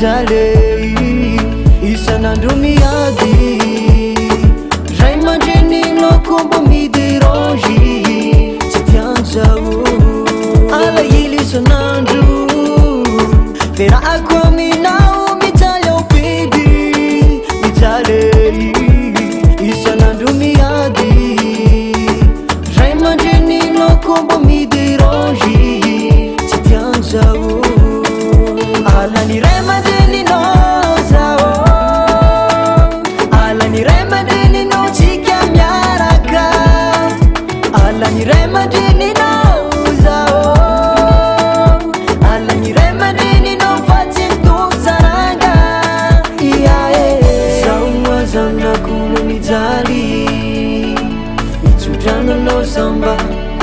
mijaly isan'andro miady ray aman-dreninao koa mba miderangy tsy tian'zao alahelo isan'andro verahako aminao mijaly ao baby mijaly isan'andro miady ray aman-dreninao koa mba miderangy tsy tian'zao alany ray aman-dreninao zao alany ray aman-dreninao tsika miaraka alany ray aman-dreninao zao alany ray aman-dreninao fa tsy mitosaranga iae zao azanakolo mijaly mitsodrananao samba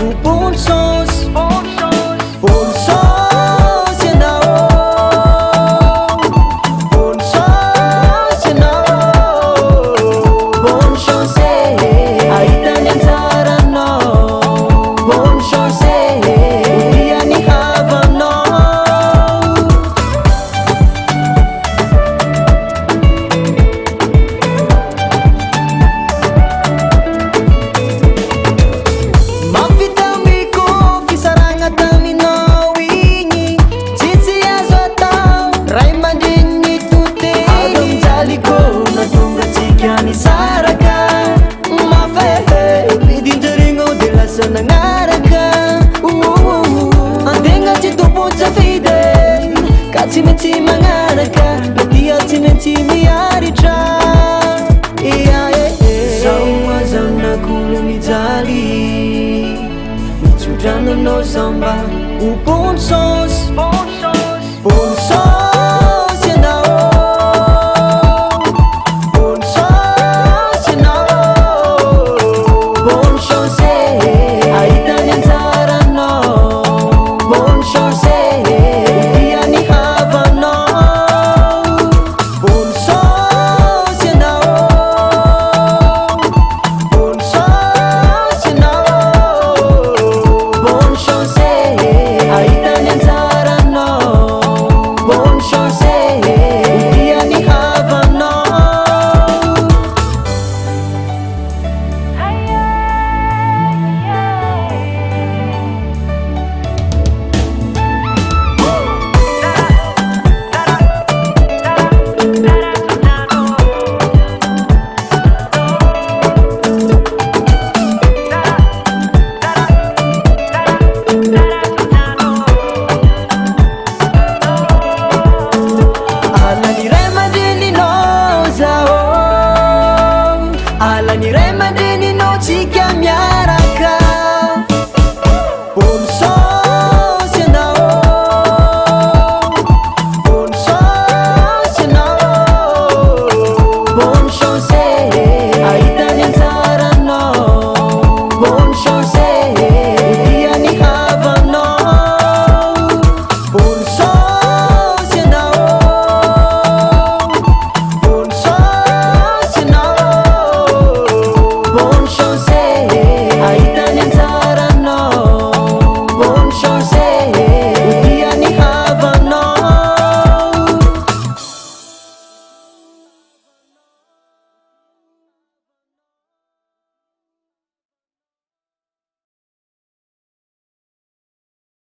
ho bonne chance bonne chance ianao bonne chance ianao bonne chance ahitany anjaranao bonne chance iany havanao mafitamiko fisaragna taminao igny tsitsy azo atao ray aman-dreniny tote avy mijaliko natonga tsika nisaraka mafehe vidinjarignao de lasa nagnaraka antegna tsy tompon-tsafidy ka tsy maintsy magnaraka na dia tsy maintsy miaritra iae zao azanakolo mijaly mitsodrananao samba ho bonne chance